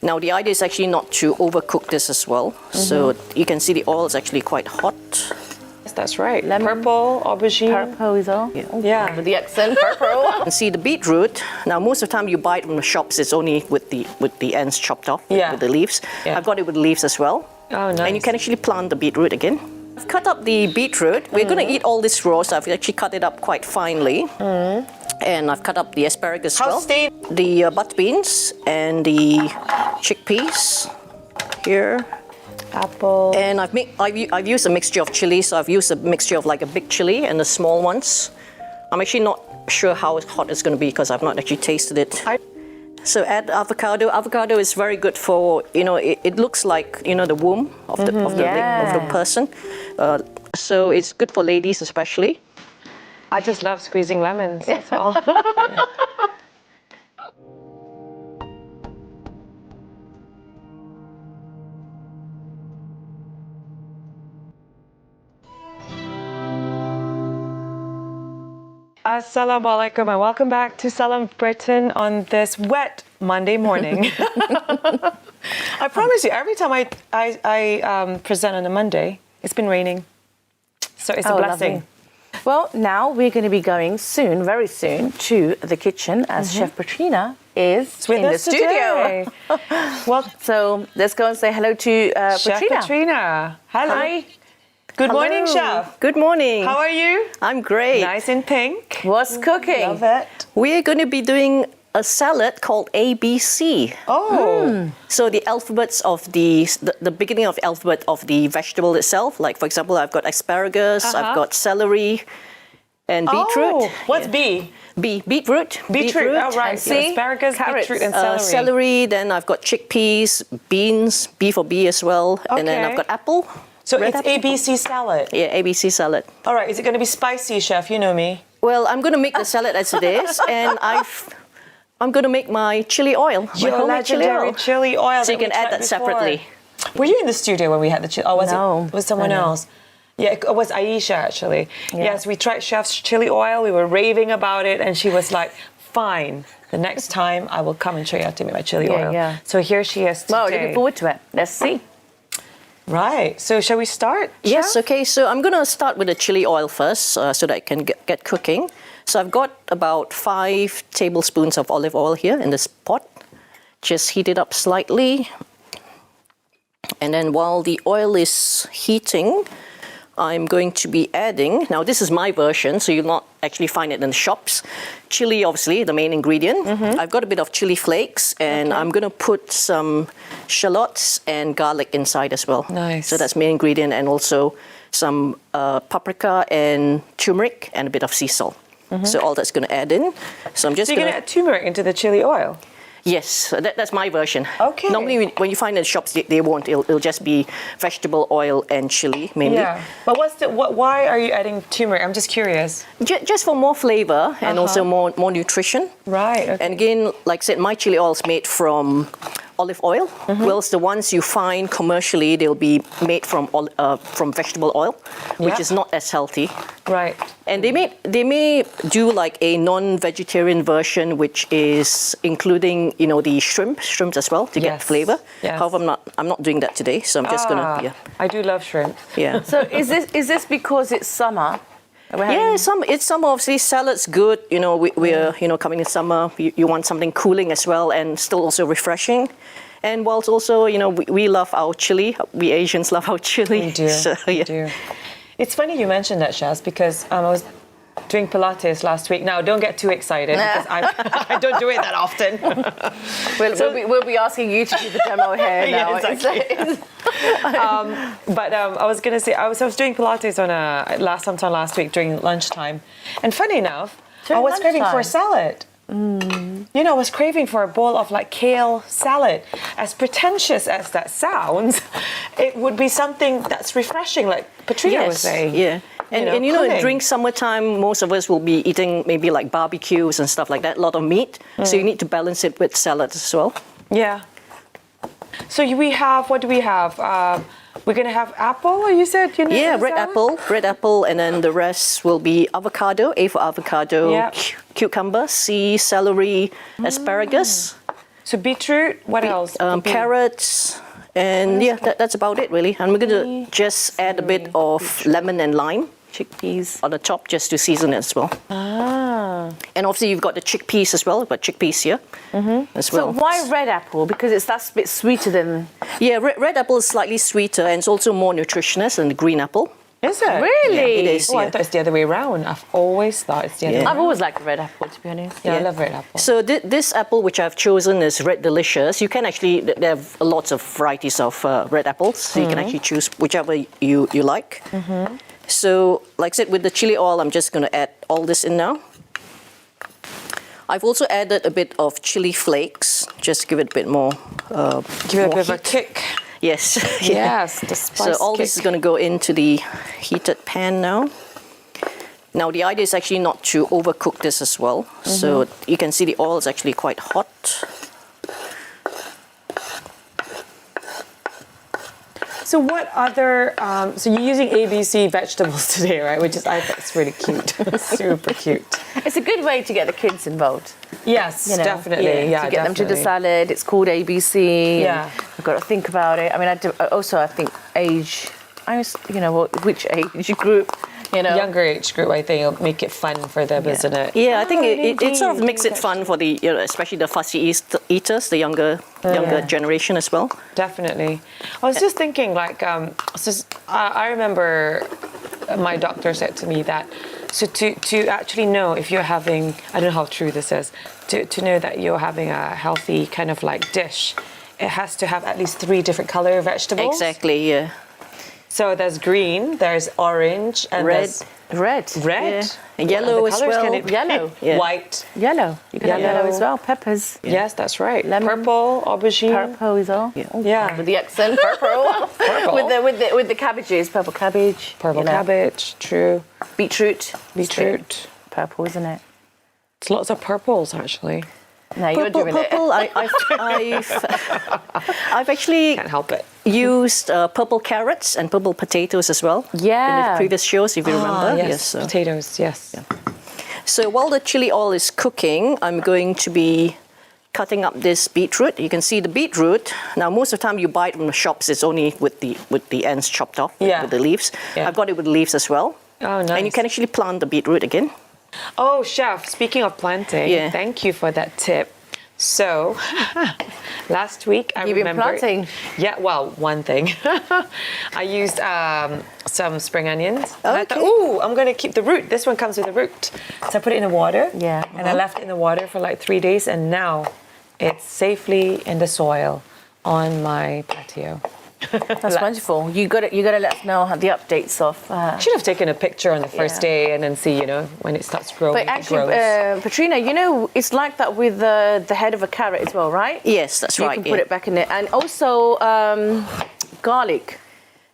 Now the idea is actually not to overcook this as well. So you can see the oil is actually quite hot. Yes, that's right. Lemon. Purple, aubergine. Purple is all. Yeah. With the accent, purple. You can see the beetroot. Now most of the time you buy it from the shops, it's only with the ends chopped off, Yeah. with the leaves. Yeah. I've got it with the leaves as well. Oh, nice. And you can actually plant the beetroot again. I've cut up the beetroot. We're going to eat all this raw, so I've actually cut it up quite finely. And I've cut up the asparagus as well. The butter beans and the chickpeas here. Apple. And I've used a mixture of chilies, so I've used a mixture of like a big chili and the small ones. I'm actually not sure how hot it's going to be because I've not actually tasted it. So add avocado. Avocado is very good for, it looks like, the womb of the person. So it's good for ladies especially. I just love squeezing lemons, that's all. Assalamu alaikum and welcome back to Salam Britain on this wet Monday morning. I promise you, every time I present on a Monday, it's been raining. So it's a blessing. Lovely. Well, now we're going to be going soon, very soon, to the kitchen as Chef Petrina is with in the us studio. Well, so let's go and say hello to Chef Petrina. Hello. Hi. Good morning, Chef. Good morning. How are you? I'm great. Nice and pink. What's cooking? Love it. We're going to be doing a salad called ABC. Oh. So the alphabets of the beginning of the alphabet of the vegetable itself. Like for example, I've got asparagus, I've got celery, and beetroot. Oh, what's B? Beetroot. Beetroot. Oh, right. C, Asparagus, carrots, beetroot, and celery. Celery. Then I've got chickpeas, beans, B for B as well, and then Okay. I've got apple. So red it's apple. ABC salad. Yeah, ABC salad. All right. Is it going to be spicy, Chef? You know me. Well, I'm going to make the salad as it is, and I'm going to make my chili oil. My Your homemade legendary chili oil. So you that can we add tried that separately. before. Were you in the studio when we had the chili? Oh, was No. it? Was someone else? Yeah, it was Aisha actually. Yeah. Yes, we tried Chef's chili oil. We were raving about it, and she was like, "Fine, the next time I will come and show you how to make my chili oil." Yeah. So here she is today. Well, looking forward to it. Let's see. Right. So shall we start? Yes, Chef? okay. So I'm going to start with the chili oil first so that I can get cooking. So I've got about 5 tablespoons of olive oil here in this pot. Just heat it up slightly. And then while the oil is heating, I'm going to be adding, now this is my version, so you'll not actually find it in the shops. Chili, obviously, the main ingredient. I've got a bit of chili flakes, and I'm going to put some shallots and garlic inside as well. Nice. So that's main ingredient, and also some paprika and turmeric and a bit of sea salt. So all that's going to add in. So I'm just So you're going going to add turmeric into the chili oil? Yes, that's my version. Okay. Normally, when you find it in shops, they won't. It'll just be vegetable oil and chili mainly. Yeah. But why are you adding turmeric? I'm just curious. Just for more flavor and also more nutrition. Right. Okay. And again, like I said, my chili oil is made from olive oil, whilst the ones you find commercially, they'll be made from vegetable oil, which Yeah. is not as healthy. Right. And they may do like a non-vegetarian version, which is including the shrimps as well to get Yes. flavor. Yes. However, I'm not doing that today, so I'm just gonna I do love shrimp. yeah. So is this because it's summer? Yeah, it's summer. Obviously, salad's good. We're coming in summer. You want something cooling as well, and still also refreshing. And whilst also, we love our chili. We Asians love our chili. We do. So, We yeah. do. It's funny you mentioned that, Shaz, because I was doing Pilates last week. Now, don't get too excited because I don't do it that often. We'll be asking you to do the demo here now. Yeah, exactly. But I was going to say, I was doing Pilates sometime last week during lunchtime. And funny enough, I was craving for a salad. I was craving for a bowl of like kale salad. As pretentious as that sounds, it would be something that's refreshing, like Petrina was saying. Yeah. And cooling. during summertime, most of us will be eating maybe like barbecues and stuff like that, a lot of meat. So you need to balance it with salads as well. Yeah. So what do we have? We're going to have apple, or you said? Yeah, red apple, and then the rest will be avocado, A for avocado, Yeah. cucumber, C, celery, asparagus. So beetroot, what else? Carrots, and yeah, that's about it really. And we're going to just add a bit of lemon and lime. Chickpeas On the top just to season it as well. And obviously you've got the chickpeas as well. We've got chickpeas here as well. So why red apple? Because that's a bit sweeter than... Yeah, red apple is slightly sweeter and it's also more nutritious than the green apple. Is it? Really? Yeah, it is. Oh, I thought it's the other way around. I've always thought it's the other way I've around. always liked the red apple, to be honest. Yeah, I love red apple. So this apple which I've chosen is Red Delicious. You can actually, there are lots of varieties of red apples. So you can actually choose whichever you like. So, like I said, with the chili oil, I'm just going to add all this in now. I've also added a bit of chili flakes, just to give it a bit more. Give it a bit of a kick. Yes. Yes, the spice So all this is going to go into the heated pan now. Now the idea is actually not to overcook this as well. So you can see the oil is actually quite hot. So what other, so you're using ABC vegetables today, right? Which is, I think it's really cute. Super cute. It's a good way to get the kids involved. Yes, You know, definitely. Yeah, to get them to the salad. It's called ABC. Yeah. and I've got to think about it. I mean, I think age. Which age group? You know, Younger age group, I think, will make it fun for them, isn't it? Yeah, I think it sort of makes it fun for the, especially the fussy eaters, the younger generation as well. Definitely. I was just thinking, like, I remember my doctor said to me that, so to actually know if you're having, I don't know how true this is, to know that you're having a healthy kind of like dish, it has to have at least 3 different color vegetables. Exactly, yeah. So there's green, there's orange, and Red. there's red. Yeah. And yellow as well. Yellow. Yeah. white. Yellow. You can have yellow as well. Peppers. Yes, that's right. Lemon. Purple, aubergine. Purple as well. Yeah. With the accent, purple. with the cabbages, purple cabbage. Purple cabbage, true. Beetroot. Beetroot. Purple, isn't it? It's lots of purples, actually. No, you're doing Purple, it. I've actually Can't help it. used purple carrots and purple potatoes as well. Yeah. In the previous shows, if you remember. Yes, so. potatoes, yes. So while the chili oil is cooking, I'm going to be cutting up this beetroot. You can see the beetroot. Now, most of the time you buy it from the shops, it's only with the ends chopped off, with the leaves. Yeah. I've got it with the leaves as well. Oh, nice. And you can actually plant the beetroot again. Oh, chef, speaking of planting, thank you for that tip. So, last week I You've been planting? Yeah, well, one thing. I used some spring onions. And I thought, Okay. ooh, I'm going to keep the root. This one comes with the root. So I put it in the water. Yeah. And I left it in the water for like 3 days. And now it's safely in the soil on my patio. That's wonderful. You got to let us know how the updates of. Should have taken a picture on the first day and then see, when it starts growing. But actually, Petrina, it's like that with the head of a carrot as well, right? Yes, that's right. You can put it back in it, and also garlic.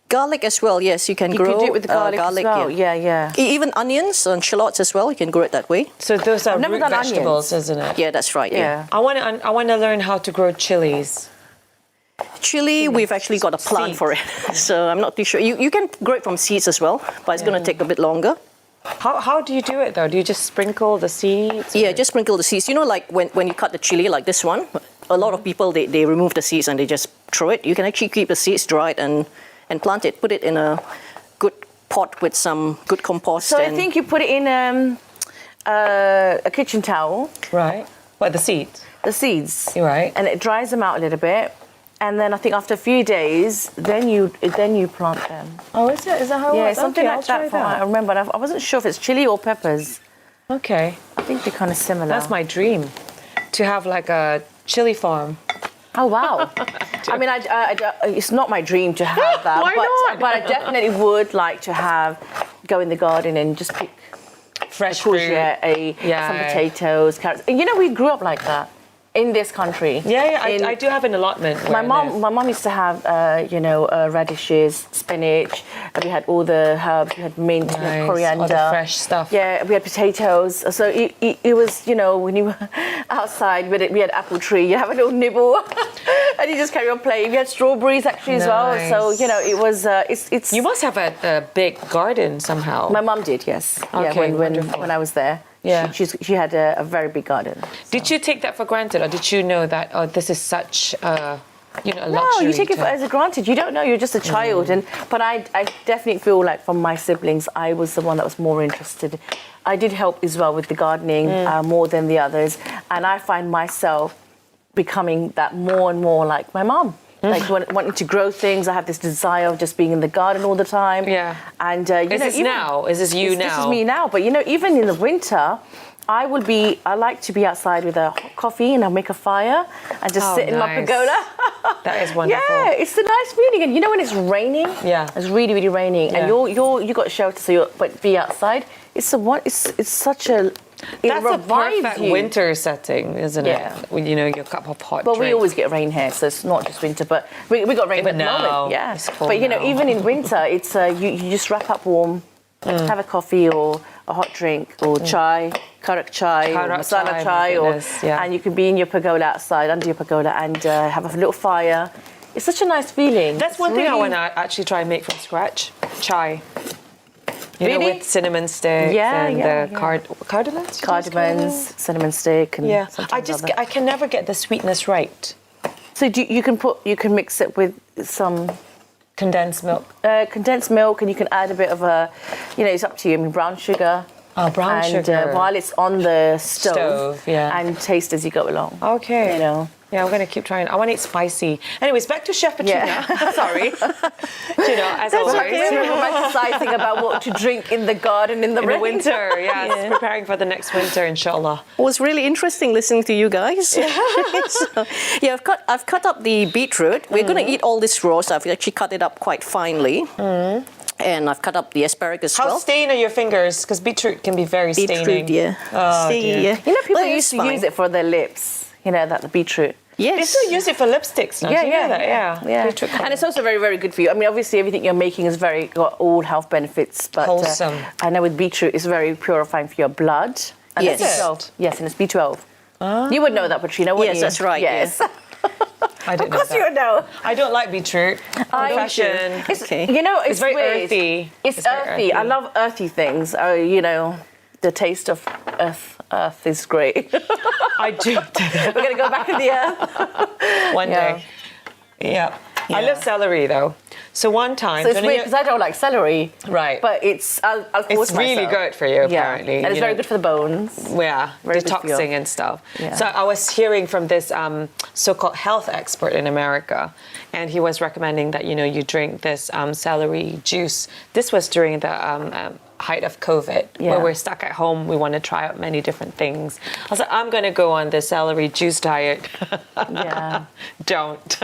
Garlic as well, yes, you can grow. You can do it with the garlic, as well. Yeah. Even onions and shallots as well, you can grow it that way. So those are I've never root done vegetables, onions. isn't it? Yeah, that's right. Yeah. I want to learn how to grow chilies. Chili, we've actually got a plant for it, so I'm not too sure. You can grow it from seeds as well, but it's going to take a bit longer. How do you do it though? Do you just sprinkle the seeds? Yeah, just sprinkle the seeds. Like when you cut the chili, like this one, a lot of people, they remove the seeds and they just throw it. You can actually keep the seeds dried and plant it. Put it in a good pot with some good compost. So I think you put it in a kitchen towel. Right. What, the seeds? The seeds. You're right. And it dries them out a little bit. And then I think after a few days, then you plant them. Oh, is it? Is that how it Yeah, works? something Okay, like I'll that. try I remember. And I wasn't sure if it's chili or peppers. Okay. I think they're kind of similar. That's my dream, to have like a chili farm. Oh wow! I mean, it's not my dream to have that. Why not? But I definitely would like to go in the garden and just pick Fresh fruit. courgette, some potatoes, carrots. And we grew up like that in this country. Yeah, I do have an allotment. My mom used to have, radishes, spinach. And we had all the herbs. We had mint, we had coriander, all the fresh stuff. Yeah, we had potatoes. So it was, when you were outside, we had apple tree. You have a little nibble, and you just carry on playing. We had strawberries actually as well. So it was. You must have a big garden somehow. My mum did, yes. Okay, when I was there. Yeah. She had a very big garden. Did you take that for granted, or did you know that this is such a luxury? No, you take it as a granted. You don't know. You're just a child, but I definitely feel like from my siblings, I was the one that was more interested. I did help as well with the gardening more than the others, and I find myself becoming that more and more like my mom. Like wanting to grow things. I have this desire of just being in the garden all the time. Yeah. And Is this now? Is this you now? This is me now. But even in the winter, I like to be outside with a hot coffee and I'll make a fire and just sit in my pergola. That is wonderful. Yeah, it's a nice feeling. And when it's raining, it's really, really raining, and you got shelter, so but be outside. It's such a That's a perfect winter setting, isn't it? Yeah. When your cup of hot drink. We always get rain here, so it's not just winter, but we got rain at the moment. Yeah, it's cold but now. even in winter, it's you just wrap up warm, have a coffee or a hot drink or chai, karak chai or masala chai, and you can be in your pergola outside, under your pergola, and have a little fire. It's such a nice feeling. That's one thing I want to actually try and make from scratch. Chai. With cinnamon sticks and cardamons, cinnamon stick, and I can never get the sweetness right. So you can mix it with some condensed milk. And you can add a bit of it's up to you. I mean, brown sugar. Oh, brown sugar. While it's on the stove, and taste as you go along. Okay. Yeah, I'm going to keep trying. I want to eat spicy. Anyways, back to Chef Petrina. Yeah. Sorry. As always. We're romanticizing about what to drink in the garden in the winter. Yes, preparing for the next winter, inshallah. It was really interesting listening to you guys. I've cut up the beetroot. We're going to eat all this raw, so I've actually cut it up quite finely. And I've cut up the asparagus. How stained are your fingers? Because beetroot can be very staining. Beetroot, Oh, dear. People used to use it for their lips. The beetroot. Yes. They still use it for lipsticks, don't you know that? Yeah. And it's also very, very good for you. I mean, obviously, everything you're making is got all health benefits. But wholesome. I know with beetroot, it's very purifying for your blood. And yes. It's B12. Yes, and it's B12. You would know that, Petrina, wouldn't you? Yes, that's right. Yes. I didn't know Of course you would know. I don't like beetroot. Confession. It's very weird. earthy. It's earthy. I love earthy things. The taste of earth is great. I do. We're going to go back in the earth. One day. Yeah. I love celery, though. So one time... So it's weird because I don't like celery. Right. But I'll force It's really myself. good for you, apparently. And it's very good for the bones. Yeah, Very detoxing and stuff. Yeah. So I was hearing from this so-called health expert in America, and he was recommending that, you drink this celery juice. This was during the height of COVID, where we're stuck at home. We want to try out many different things. I was like, I'm going to go on the celery juice diet. Don't.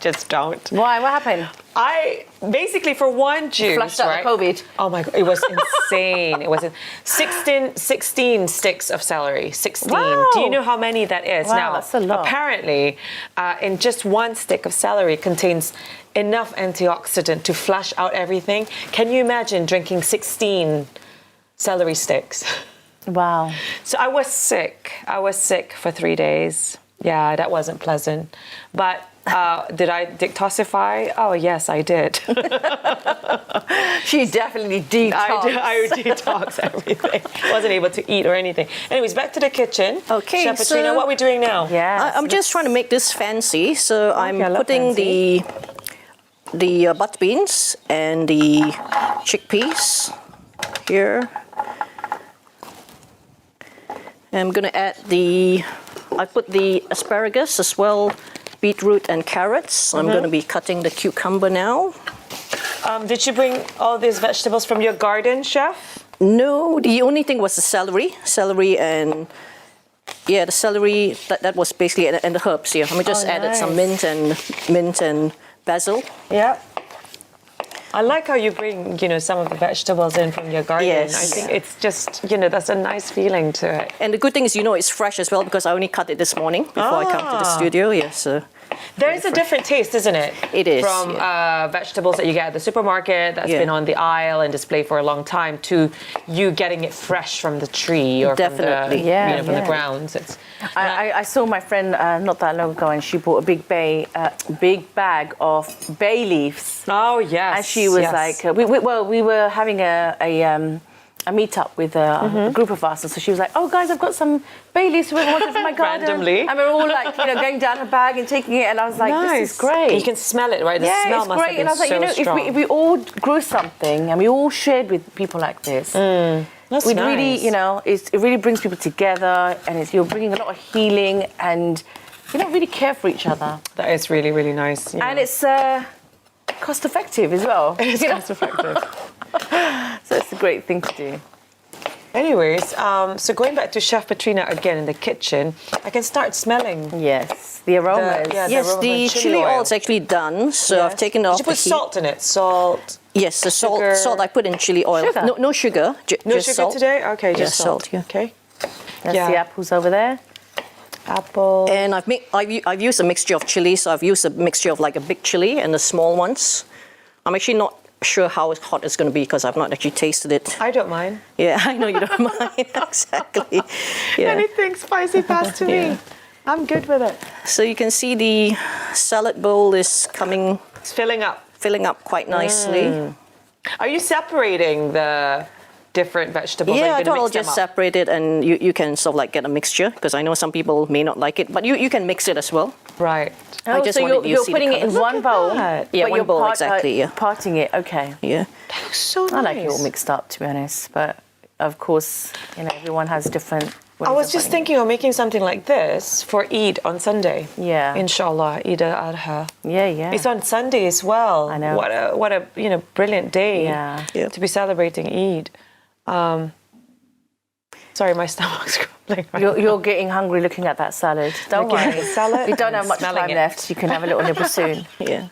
Just don't. Why? What happened? I basically, for one juice, flushed out the COVID. Oh my God, it was insane. It was 16 sticks of celery. 16. Wow. Do you know how many that is? Wow, Now, that's a lot. Apparently, in just one stick of celery contains enough antioxidant to flush out everything. Can you imagine drinking 16 celery sticks? Wow. So I was sick. For 3 days. Yeah, that wasn't pleasant. But did I detoxify? Oh, yes, I did. She definitely detoxed. I detox everything. Wasn't able to eat or anything. Anyways, back to the kitchen. Okay, Chef Petrina, what are we doing now? Yeah. I'm just trying to make this fancy, so I'm I love putting fancy. the butter beans and the chickpeas here. I'm going to add I put the asparagus as well, beetroot and carrots. I'm going to be cutting the cucumber now. Did you bring all these vegetables from your garden, Chef? No, the only thing was the celery and the celery that was basically and the herbs here. I just added some mint and basil. Yeah. I like how you bring, some of the vegetables in from your garden. Yes. I think it's just, that's a nice feeling to it. And the good thing is, it's fresh as well because I only cut it this morning before I come to the studio. Yeah, so there is a different taste, isn't it? It is. From vegetables that you get at the supermarket that's been on the aisle and displayed for a long time to you getting it frech from the tree or from the grounds. I saw my friend not that long ago, and she bought a big bag of bay leaves. Oh yes. And she was like, we were having a a meet-up with a group of us. And so she was like, oh, guys, I've got some bay leaves we wanted for my garden. Randomly. And we were all like, going down her bag and taking it. And I was like, this is great. You can smell it, right? The smell it's must great. have been And I was like, so if we all grew something and we all shared with people like this, that's we'd nice. really, it really brings people together, and you're bringing a lot of healing, and really care for each other. That is really, really nice. And it's cost effective as well. It's cost effective. So it's a great thing to do. Anyways, so going back to Chef Petrina again in the kitchen, I can start smelling. Yes, the aromas. The chili oil is actually done, so I've taken it off Did you put the heat. salt in it? Salt? Yes, the sugar. salt I put in chili oil. Sugar? No sugar, No just sugar salt. today? Okay, just salt, yeah. Okay. That's the apples over there. Apple. And I've used a mixture of chilies, so I've used a mixture of like a big chili and the small ones. I'm actually not sure how hot it's going to be because I've not actually tasted it. I don't mind. Yeah, I know you don't mind. Exactly. Yeah. Anything spicy passed to me. I'm good with it. So you can see the salad bowl is coming, It's filling up. quite nicely. Are you separating the different vegetables? Yeah, Are you I gonna thought I'll mix them just up? separate it, and you can sort of like get a mixture because I know some people may not like it, but you can mix it as well. Right. I just so wanted you to you're see putting the it in colours. one bowl. that. Yeah, but one you're bowl, exactly, yeah. Parting it, okay. Yeah. That looks so nice. I like it all mixed up, to be honest. But of course, everyone has different ways I was of just running thinking of making something like this for Eid on Sunday. Yeah. Inshallah, Eid al-Adha. it. Yeah. It's on Sunday as well. I know. What a brilliant day Yeah. to be celebrating Eid. Sorry, my stomach's grumbling. You're getting hungry looking at that salad. Don't Looking at worry. the salad We don't and have much smelling time it. left. You can have a little nibble soon. Yeah.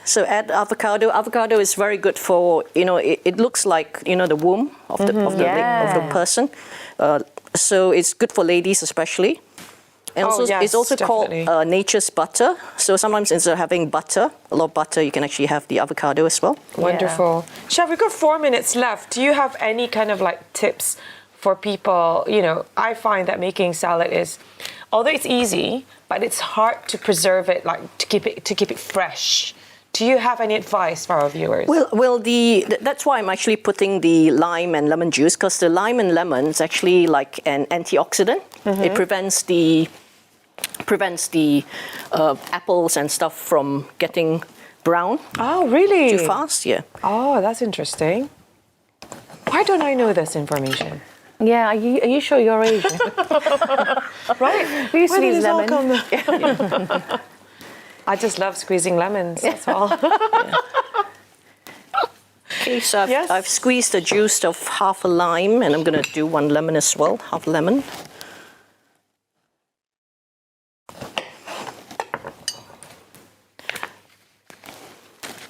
So add avocado. Avocado is very good for, it looks like, the womb of the of the person. So it's good for ladies especially. And Oh, also, yes, it's also definitely. called nature's butter. So sometimes instead of having butter, a lot of butter, you can actually have the avocado as well. Wonderful. Chef, we've got 4 minutes left. Do you have any kind of tips for people? I find that making salad is, although it's easy, but it's hard to preserve it, to keep it fresh. Do you have any advice for our viewers? Well, that's why I'm actually putting the lime and lemon juice, because the lime and lemon is actually like an antioxidant. It prevents the apples and stuff from getting brown Oh, really? too fast. Yeah. Oh, that's interesting. Why don't I know this information? Yeah, are you sure you're Asian? Right? We used to Where did use this all lemon. come? I just love squeezing lemons, that's all. Okay, so Yes. I've squeezed the juice of half a lime, and I'm going to do 1 lemon as well, half lemon.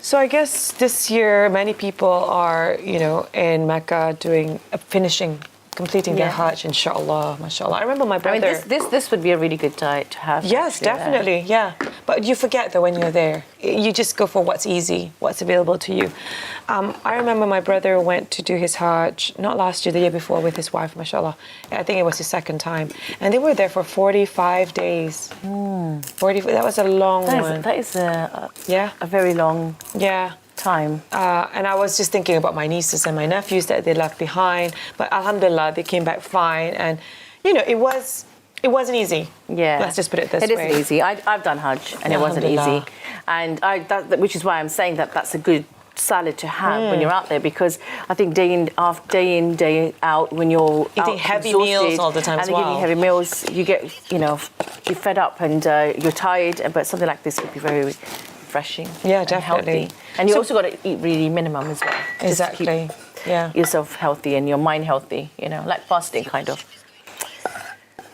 So I guess this year many people are, in Mecca completing their Hajj, inshallah, mashallah. I remember my I brother. mean, this would be a really good diet to have. Yes, actually, there. definitely, yeah. But you forget that when you're there, you just go for what's easy, what's available to you. I remember my brother went to do his Hajj, not last year, the year before, with his wife, mashallah. I think it was his second time. And they were there for 45 days. 40, that was a long one. That is Yeah, a very long yeah. time. And I was just thinking about my nieces and my nephews that they left behind. But alhamdulillah, they came back fine. And, it wasn't easy. Yeah. Let's just put it this way. It isn't easy. I've done Hajj and it wasn't easy. Alhamdulillah. And which is why I'm saying that's a good salad to have when you're out there, because I think day in, day out, when you're Eating out heavy exhausted meals all the time as and well. eating heavy meals, you get, you're fed up and you're tired, but something like this would be very refreshing. Yeah, and definitely. healthy. And you also got to eat really minimum as well. just to Exactly. Yeah. keep yourself healthy and your mind healthy, like fasting kind of.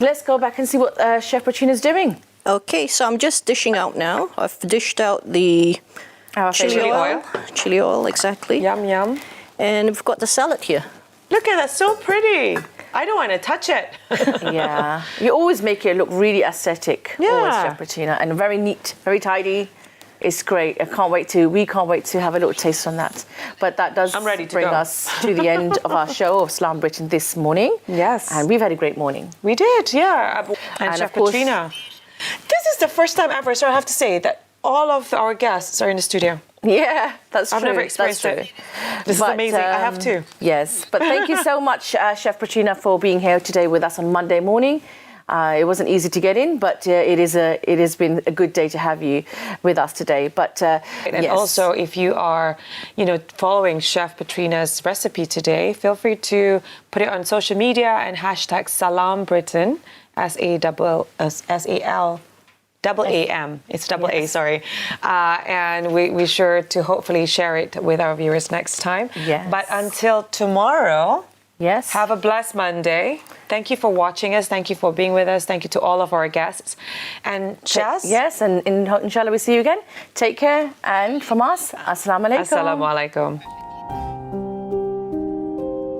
Let's go back and see what Chef Petrina's doing. Okay, so I'm just dishing out now. I've dished out the Our chili favorite. oil. Chili oil, exactly. Yum, yum. And we've got the salad here. Look at that, so pretty. I don't want to touch it. Yeah, you always make it look really aesthetic. Always, Yeah. Chef Petrina, and very neat, very tidy. It's great. We can't wait to have a little taste on that. But that does I'm ready to bring go. us to the end of our show of Slam Britain this morning. Yes. And we've had a great morning. We did, yeah. And Chef of course- Petrina. This is the first time ever, so I have to say that all of our guests are in the studio. Yeah, that's true. I've never experienced it. This is amazing. I have to. Yes, but thank you so much, Chef Petrina, for being here today with us on Monday morning. It wasn't easy to get in, but it has been a good day to have you with us today. But and also, if you are, following Chef Petrina's recipe today, feel free to put it on social media and hashtag Salam Britain, SALAM. It's double A, sorry. And we're sure to hopefully share it with our viewers next time. Yes. But until tomorrow, yes, have a blessed Monday. Thank you for watching us. Thank you for being with us. Thank you to all of our guests. And Jazz? Yes, and inshallah we see you again. Take care. And from us, Assalamu alaikum. Assalamu alaikum.